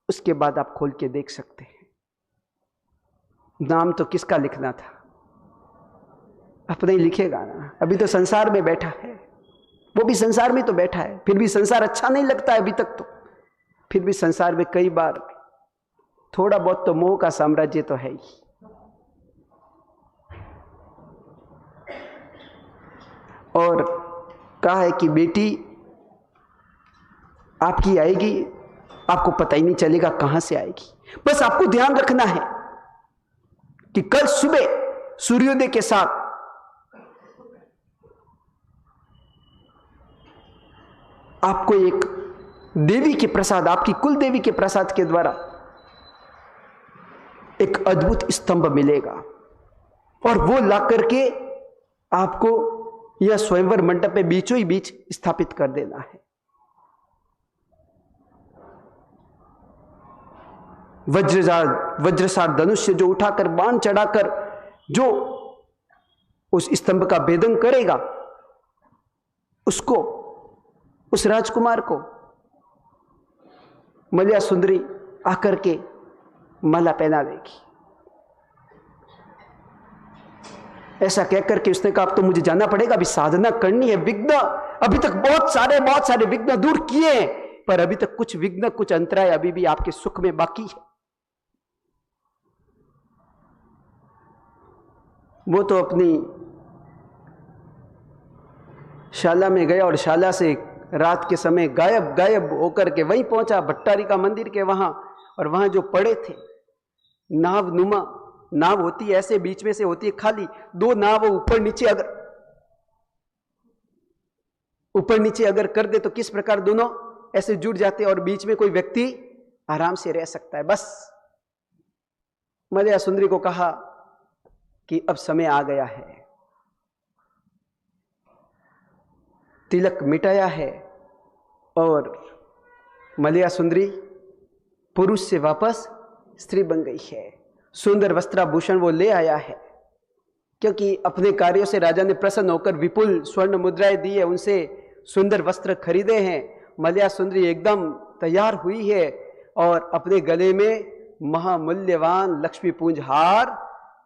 उसके बाद आप खोल के देख सकते हैं। नाम तो किसका लिखना था, अपने ही लिखेगा ना। अभी तो संसार में बैठा है, वो भी संसार में तो बैठा है, फिर भी संसार अच्छा नहीं लगता है अभी तक तो। फिर भी संसार में कई बार थोड़ा बहुत तो मोह का साम्राज्य तो है ही। और कहा है कि बेटी आपकी आएगी, आपको पता ही नहीं चलेगा कहां से आएगी। बस आपको ध्यान रखना है कि कल सुबह सूर्योदय के साथ आपको एक देवी के प्रसाद, आपकी कुल देवी के प्रसाद के द्वारा एक अद्भुत स्तंभ मिलेगा और वो ला करके आपको यह स्वयंवर मंडप में बीचों ही बीच स्थापित कर देना है। वज्रसार धनुष्य जो उठाकर बाण चढ़ाकर जो उस स्तंभ का भेदन करेगा उसको, उस राजकुमार को मलया सुंदरी आकर के माला पहना देगी। ऐसा कहकर के उसने कहा अब तो मुझे जाना पड़ेगा, अभी साधना करनी है। विघ्न अभी तक बहुत सारे विघ्न दूर किए हैं, पर अभी तक कुछ विघ्न, कुछ अंतराय अभी भी आपके सुख में बाकी है। वो तो अपनी शाला में गया और शाला से रात के समय गायब होकर के वहीं पहुंचा भट्टारिका मंदिर के वहां। और वहां जो पड़े थे नाव नुमा, नाव होती है ऐसे, बीच में से होती है खाली, दो नाव ऊपर नीचे अगर कर दे तो किस प्रकार दोनों ऐसे जुड़ जाते और बीच में कोई व्यक्ति आराम से रह सकता है। बस मलया सुंदरी को कहा कि अब समय आ गया है, तिलक मिटाया है और मलया सुंदरी पुरुष से वापस स्त्री बन गई है। सुंदर वस्त्राभूषण वो ले आया है, क्योंकि अपने कार्यों से राजा ने प्रसन्न होकर विपुल स्वर्ण मुद्राएं दी है, उनसे सुंदर वस्त्र खरीदे हैं। मलया सुंदरी एकदम तैयार हुई है और अपने गले में महामूल्यवान लक्ष्मी पूंज हार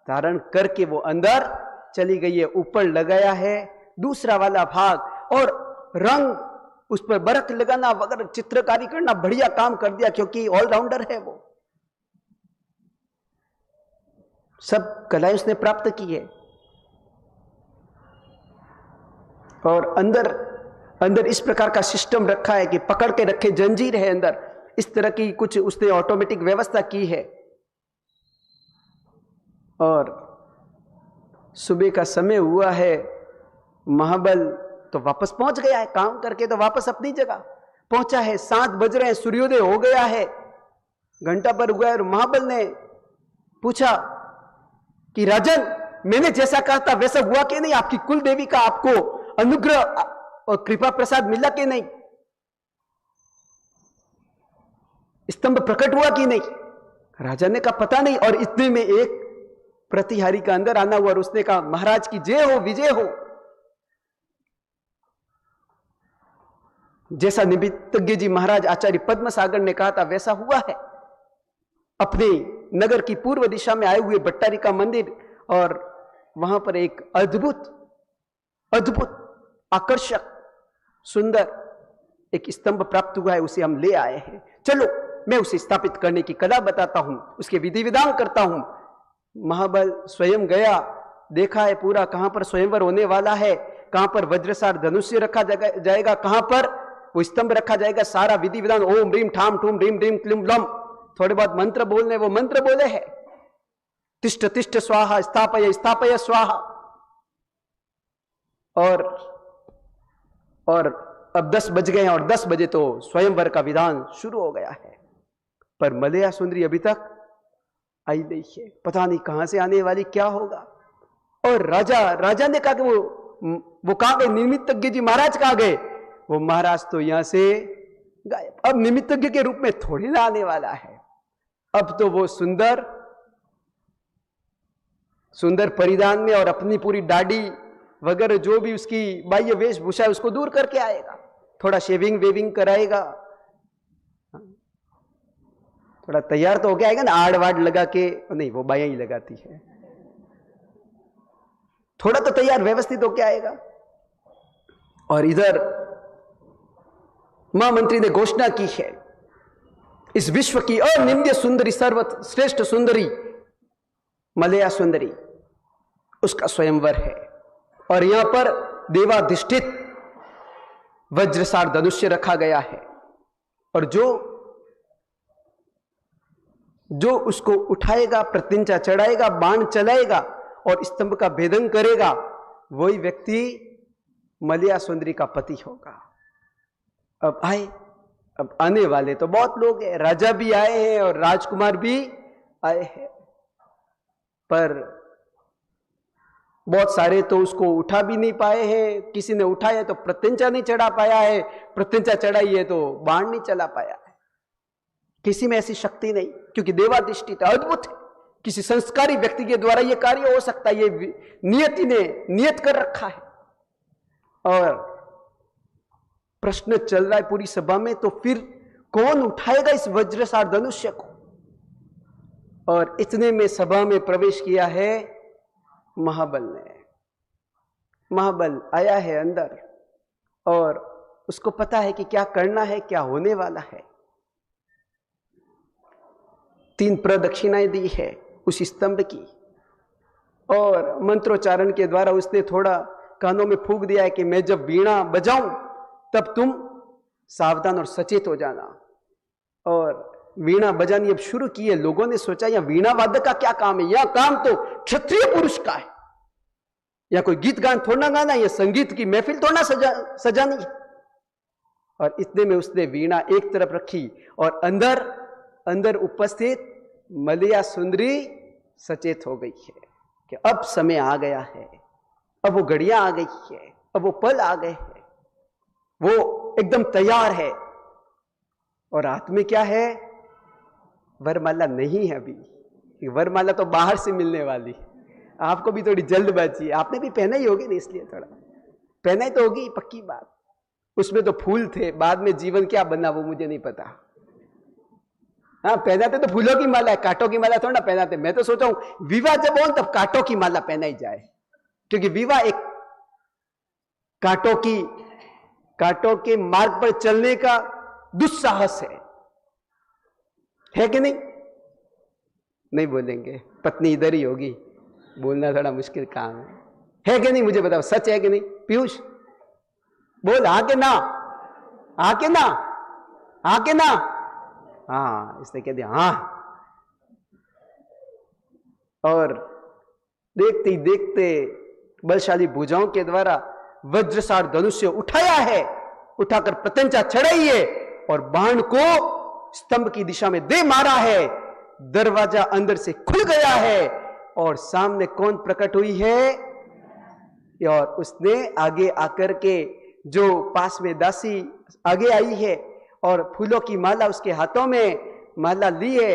धारण करके वो अंदर चली गई है। ऊपर लगाया है दूसरा वाला भाग और रंग उस पर बरक लगाना वगैरह चित्रकारी करना बढ़िया काम कर दिया, क्योंकि ऑलराउंडर है वो, सब कलाएं उसने प्राप्त की है। और अंदर अंदर इस प्रकार का सिस्टम रखा है कि पकड़ के रखे जंजीर है अंदर, इस तरह की कुछ उसने ऑटोमेटिक व्यवस्था की है। और सुबह का समय हुआ है, महाबल तो वापस पहुंच गया है, काम करके तो वापस अपनी जगह पहुंचा है। 7 बज रहे हैं, सूर्योदय हो गया है, घंटा पर हुआ है। और महाबल ने पूछा कि राजन, मैंने जैसा कहा था वैसा हुआ कि नहीं? आपकी कुल देवी का आपको अनुग्रह और कृपा प्रसाद मिला कि नहीं? स्तंभ प्रकट हुआ कि नहीं? राजा ने कहा पता नहीं। और इतने में एक प्रतिहारी का अंदर आना हुआ और उसने कहा महाराज की जय हो, विजय हो। जैसा निमित्तज्ञ जी महाराज आचार्य पद्म सागर ने कहा था वैसा हुआ है। अपने नगर की पूर्व दिशा में आए हुए भट्टारी का मंदिर, और वहां पर एक अद्भुत अद्भुत आकर्षक सुंदर एक स्तंभ प्राप्त हुआ है, उसे हम ले आए हैं। चलो मैं उसे स्थापित करने की कला बताता हूं, उसके विधि विधान करता हूं। महाबल स्वयं गया, देखा है पूरा कहां पर स्वयंवर होने वाला है, कहां पर वज्रसार धनुष्य रखा जाएगा, कहां पर वो स्तंभ रखा जाएगा, सारा विधि विधान। ओम ह्रीम ठाम ठूम ह्रीम ह्रीम क्लीम लम, थोड़े बहुत मंत्र बोलने, वो मंत्र बोले हैं। तिष्ठ तिष्ठ स्वाहा, स्थापय स्थापय स्वाहा। और अब 10 बज गए हैं और 10 बजे तो स्वयंवर का विधान शुरू हो गया है। पर मलया सुंदरी अभी तक आई नहीं है, पता नहीं कहां से आने वाली, क्या होगा। और राजा ने कहा कि वो कहां गए? निमित्तज्ञ जी महाराज कहां गए? वो महाराज तो यहां से गायब। अब निमित्तज्ञ के रूप में थोड़ी ना आने वाला है, अब तो वो सुंदर सुंदर परिधान में और अपनी पूरी दाढ़ी वगैरह जो भी उसकी बाह्य वेशभूषा है उसको दूर करके आएगा। थोड़ा शेविंग वेविंग कराएगा, थोड़ा तैयार तो होके आएगा ना, आड़ वाड़ लगा के नहीं, वो बायां ही लगाती है। थोड़ा तो तैयार व्यवस्थित होके आएगा। और इधर महामंत्री ने घोषणा की है, इस विश्व की अनिंद्य सुंदरी, सर्वश्रेष्ठ सुंदरी मलया सुंदरी, उसका स्वयंवर है। और यहां पर देवाधिष्ठित वज्रसार धनुष्य रखा गया है, और जो उसको उठाएगा, प्रत्यंचा चढ़ाएगा, बाण चलाएगा और स्तंभ का भेदन करेगा, वही व्यक्ति मलया सुंदरी का पति होगा। अब आने वाले तो बहुत लोग हैं, राजा भी आए हैं और राजकुमार भी आए हैं, पर बहुत सारे तो उसको उठा भी नहीं पाए हैं। किसी ने उठाया तो प्रत्यंचा नहीं चढ़ा पाया है, प्रत्यंचा चढ़ाई है तो बाण नहीं चला पाया है। किसी में ऐसी शक्ति नहीं, क्योंकि देवाधिष्ठित अद्भुत है। किसी संस्कारी व्यक्ति के द्वारा यह कार्य हो सकता है, ये नियति ने नियत कर रखा है। और प्रश्न चल रहा है पूरी सभा में, तो फिर कौन उठाएगा इस वज्रसार धनुष्य को? और इतने में सभा में प्रवेश किया है महाबल ने। महाबल आया है अंदर और उसको पता है कि क्या करना है, क्या होने वाला है। 3 प्रदक्षिणाएं दी है उस स्तंभ की, और मंत्रोच्चारण के द्वारा उसने थोड़ा कानों में फूंक दिया है कि मैं जब वीणा बजाऊं तब तुम सावधान और सचेत हो जाना। और वीणा बजानी अब शुरू की है। लोगों ने सोचा यह वीणा वादक का क्या काम है, यह काम तो क्षत्रिय पुरुष का है, या कोई गीत गान थोड़ा गाना, यह संगीत की महफिल थोड़ा सजानी है। और इतने में उसने वीणा एक तरफ रखी और अंदर उपस्थित मलया सुंदरी सचेत हो गई है कि अब समय आ गया है, अब वो घड़ियां आ गई है, अब वो पल आ गए हैं। वो एकदम तैयार है और हाथ में क्या है? वरमाला नहीं है अभी, वरमाला तो बाहर से मिलने वाली है। आपको भी थोड़ी जल्दबाजी है, आपने भी पहना ही होगी ना, इसलिए थोड़ा पहना ही तो होगी, पक्की बात। उसमें तो फूल थे, बाद में जीवन क्या बना वो मुझे नहीं पता। हाँ, पहनाते तो फूलों की माला है, कांटों की माला थोड़ा ना पहनाते। मैं तो सोचा हूं विवाह जब हो तब कांटों की माला पहनाई जाए, क्योंकि विवाह एक कांटों के मार्ग पर चलने का दुस्साहस है कि नहीं? नहीं बोलेंगे, पत्नी इधर ही होगी, बोलना थोड़ा मुश्किल काम है कि नहीं? मुझे बताओ, सच है कि नहीं? पीयूष बोल, हाँ के ना? हाँ के ना? हाँ के ना? हाँ, इसने कह दिया हाँ। और देखते ही देखते बलशाली भुजाओं के द्वारा वज्रसार धनुष्य उठाया है, उठाकर प्रत्यंचा चढ़ाई है और बाण को स्तंभ की दिशा में दे मारा है। दरवाजा अंदर से खुल गया है और सामने कौन प्रकट हुई है? और उसने आगे आकर के, जो पास में दासी आगे आई है और फूलों की माला उसके हाथों में माला ली है,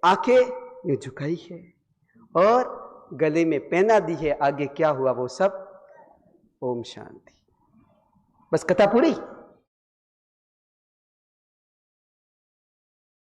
आंखें ये झुकाई है और गले में पहना दी है। आगे क्या हुआ वो सब ओम शांति। बस कथा पूरी।